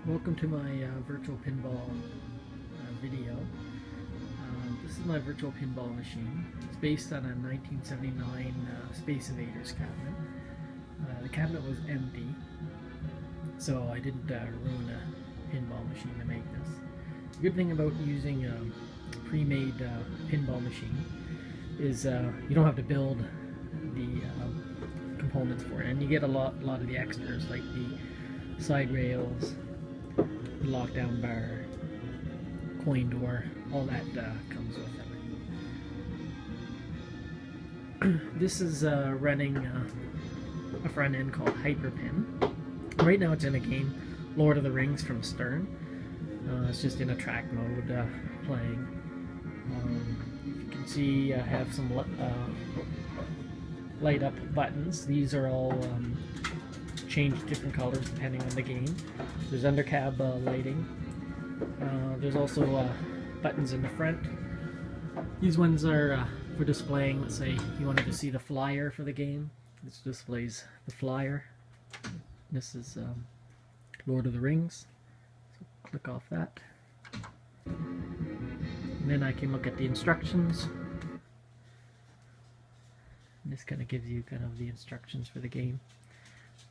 Welcome to my virtual pinball video. This is my virtual pinball machine. It's based on a 1979 Space Invaders cabinet. The cabinet was empty, so I didn't ruin a pinball machine to make this. The good thing about using a pre-made pinball machine is you don't have to build the components for it, and you get a lot of the extras like the side rails, the lockdown bar, coin door, all that comes with it. This is running a front end called Hyperpin. Right now it's in a game, Lord of the Rings from Stern. It's just in a track mode playing. You can see I have some light up buttons. These are all change different colors depending on the game. There's undercab lighting. There's also buttons in the front. These ones are for displaying. Let's say you wanted to see the flyer for the game. This displays the flyer. This is Lord of the Rings. So click off that. And then I can look at the instructions. And this kind of gives you kind of the instructions for the game.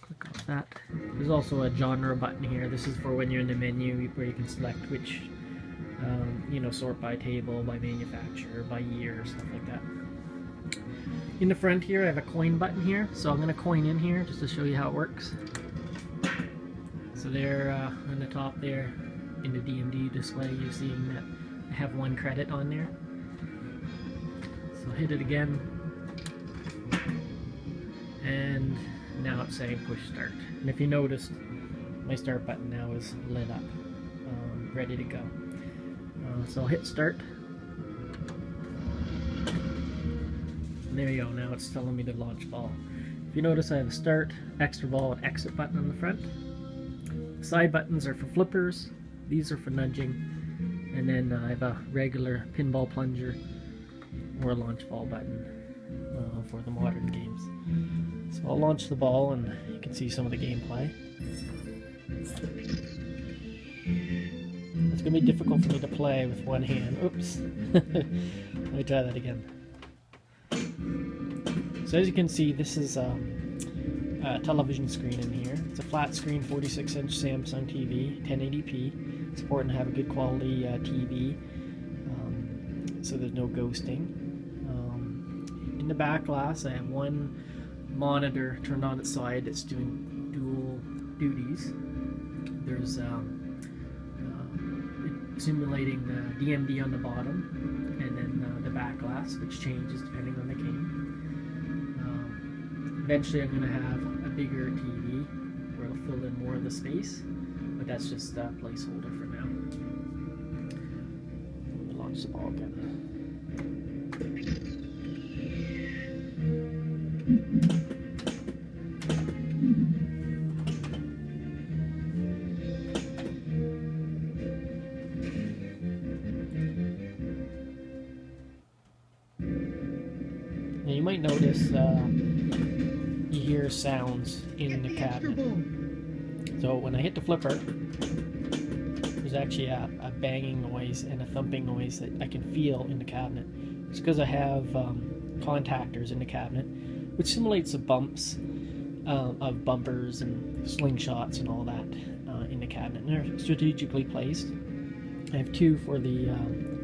Click off that. There's also a genre button here. This is for when you're in the menu where you can select which, sort by table, by manufacturer, by year, stuff like that. In the front here, I have a coin button here, so I'm going to coin in here just to show you how it works. So there, on the top there, in the DMD display, you're seeing that I have 1 credit on there. So hit it again, and now it's saying push start. And if you noticed, my start button now is lit up, ready to go. So I'll hit start. And there you go, now it's telling me to launch ball. If you notice, I have a start, extra ball, and exit button on the front. The side buttons are for flippers, these are for nudging, and then I have a regular pinball plunger or a launch ball button for the modern games. So I'll launch the ball and you can see some of the gameplay. It's going to be difficult for me to play with one hand. Oops. Let me try that again. So as you can see, this is a television screen in here. It's a flat screen 46-inch Samsung TV, 1080p. It's important to have a good quality TV so there's no ghosting. In the back glass, I have one monitor turned on its side that's doing dual duties. There's simulating the DMD on the bottom, and then the back glass, which changes depending on the game. Eventually I'm going to have a bigger TV where it'll fill in more of the space, but that's just a placeholder for now. Let me launch the ball again. Now you might notice you hear sounds in the cabinet. So when I hit the flipper, there's actually a banging noise and a thumping noise that I can feel in the cabinet. It's because I have contactors in the cabinet, which simulates the bumps of bumpers and slingshots and all that in the cabinet. And they're strategically placed. I have 2 for the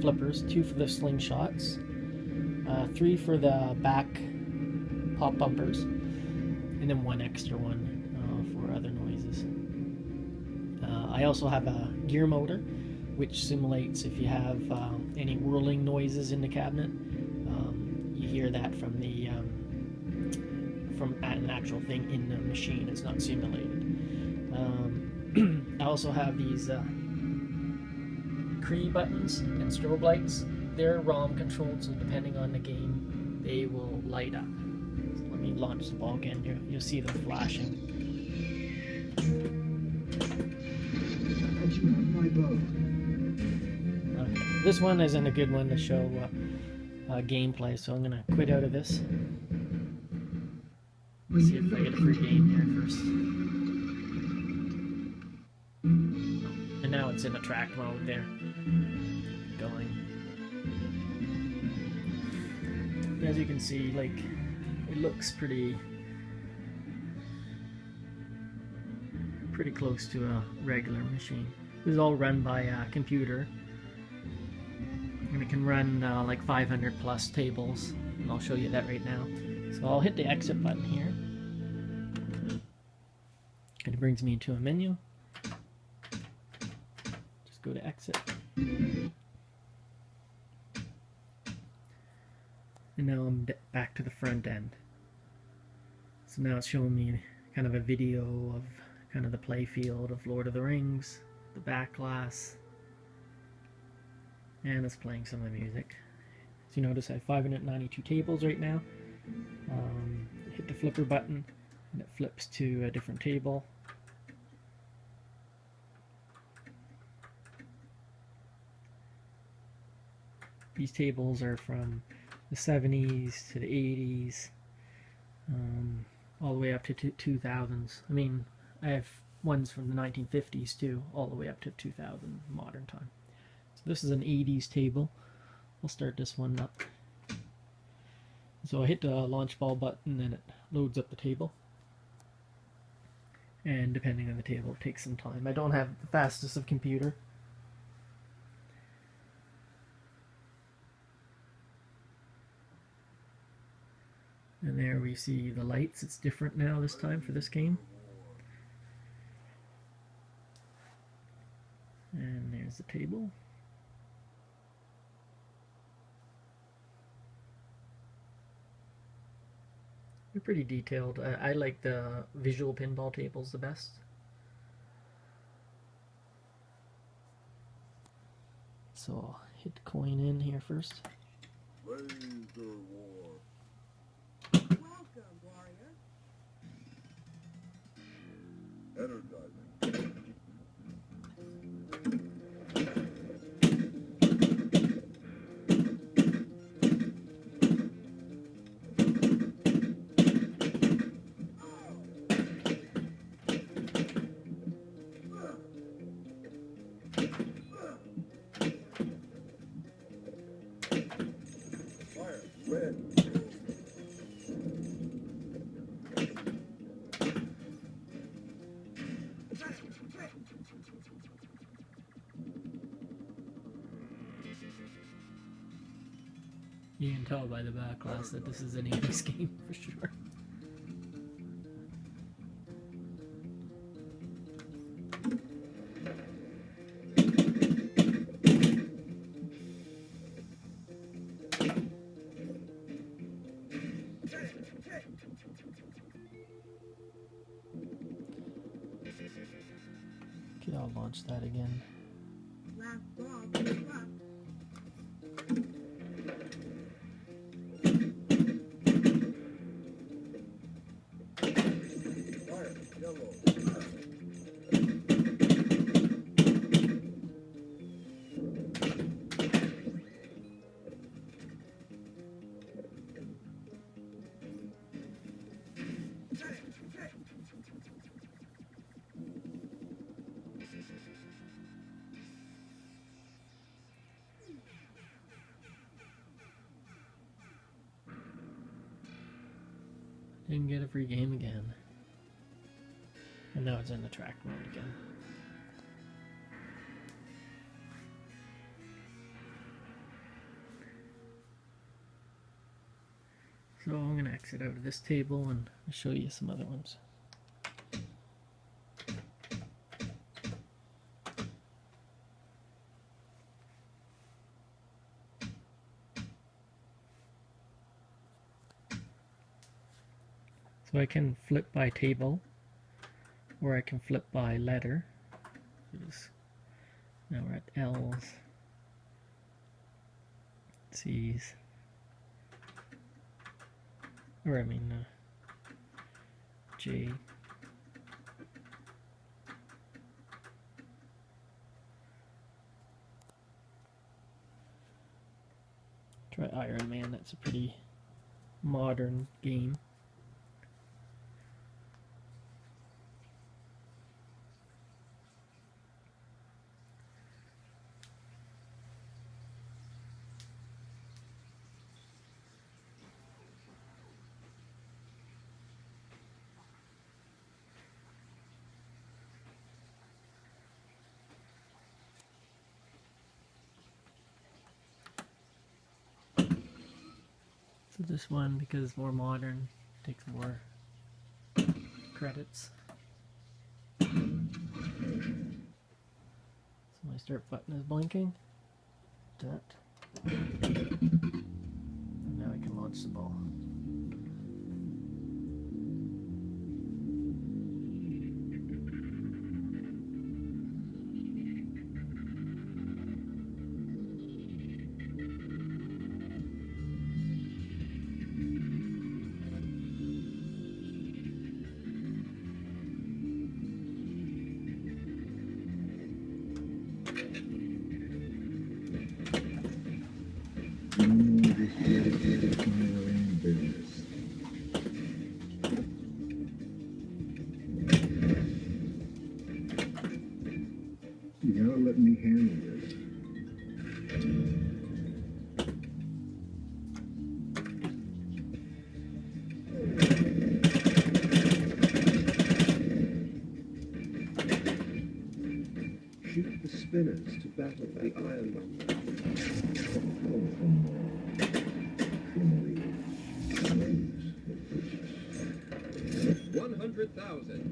flippers, 2 for the slingshots, 3 for the back pop bumpers, and then 1 extra one for other noises. I also have a gear motor, which simulates if you have any whirling noises in the cabinet. You hear that from the from an actual thing in the machine. It's not simulated. I also have these crees buttons and strobe lights. They're ROM controlled, so depending on the game, they will light up. So let me launch the ball again. You'll see them flashing. Okay. This one isn't a good one to show gameplay, so I'm going to quit out of this. See if I get a free game here first. it's in a track mode there. Going. As you can see, like, it looks pretty close to a regular machine. This is all run by a computer, and it can run like 500 plus tables, and I'll show you that right now. So I'll hit the exit button here, and it brings me into a menu. Just go to exit. And now I'm back to the front end. So now it's showing me kind of a video of kind of the play field of Lord of the Rings, the back glass, and it's playing some of the music. So you notice I have 592 tables right now. Hit the flipper button and it flips to a different table. These tables are from the 70s to the 80s, all the way up to 2000s. I mean, I have ones from the 1950s too, all the way up to 2000 modern time. So this is an 80s table. I'll start this one up. So I hit the launch ball button and it loads up the table. And depending on the table, it takes some time. I don't have the fastest of computer. And there we see the lights. It's different now this time for this game. And there's the table. They're pretty detailed. I like the visual pinball tables the best. So I'll hit the coin in here first. Laser war. Welcome, warrior. Energizing. Fire, red. You can tell by the back glass that this is an 80s game for sure. Okay, I'll launch that again. Last ball for the clock. Fire, yellow. Didn't get a free game again. And now it's in the track mode again. So I'm going to exit out of this table and show you some other ones. So I can flip by table, or I can flip by letter. Now we're at L's, C's, or I mean J. Try Iron Man, that's a pretty modern game. So this one, because it's more modern, takes more credits. So my start button is blinking. That. And now I can launch the ball. You gotta let me handle this. Shoot the spinners to battle the island. 100,000.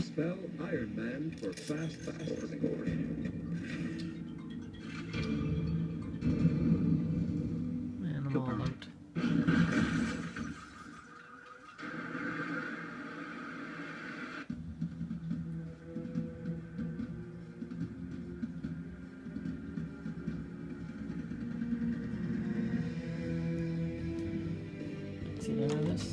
Spell Iron Man for fast score. And I'm all out. See none of this?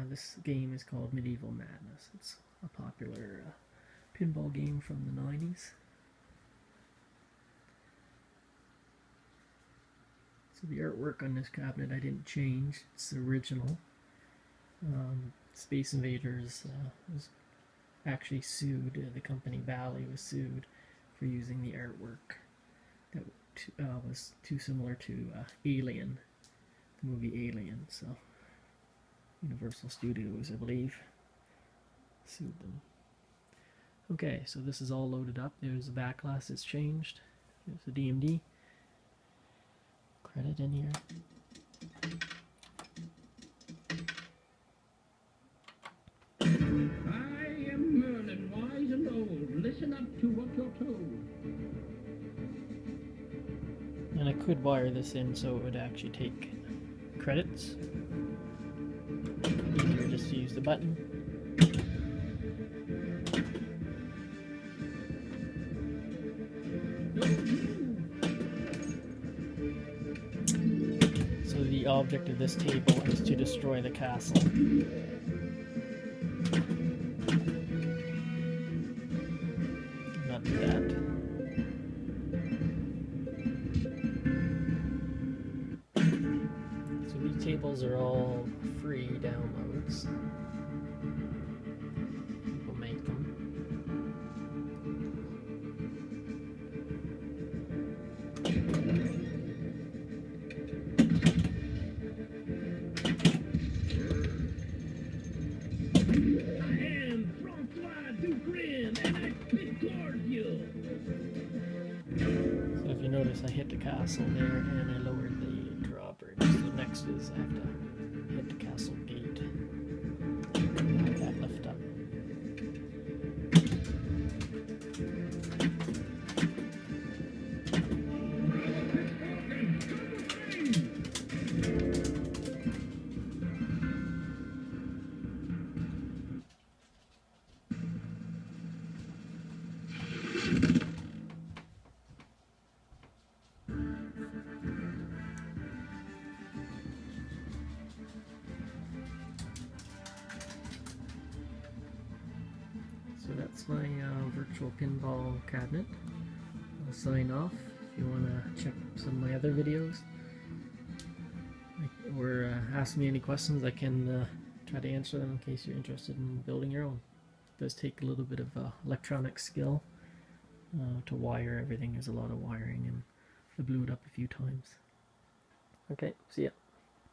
This game is called Medieval Madness. It's a popular pinball game from the 90s. So the artwork on this cabinet I didn't change. It's the original. Space Invaders was actually sued. The company Valley was sued for using the artwork that was too similar to Alien, the movie Alien. So Universal Studios, I believe, sued them. Okay, so this is all loaded up. There's the back glass that's changed. There's the DMD. Credit in here. I am Merlin, wise and old. Listen up to what you're told. And I could wire this in so it would actually take credits. Easier just to use the button. So the object of this table is to destroy the castle. Not do that. So these tables are all free downloads. People make them. So if you notice, I hit the castle there and I lowered the drawbridge. So next is I have to hit the castle gate. Have that lift up. Pinball Cabinet. I'll sign off. If you want to check some of my other videos or ask me any questions, I can try to answer them in case you're interested in building your own. It does take a little bit of electronic skill to wire everything. There's a lot of wiring and I blew it up a few times. Okay, see ya.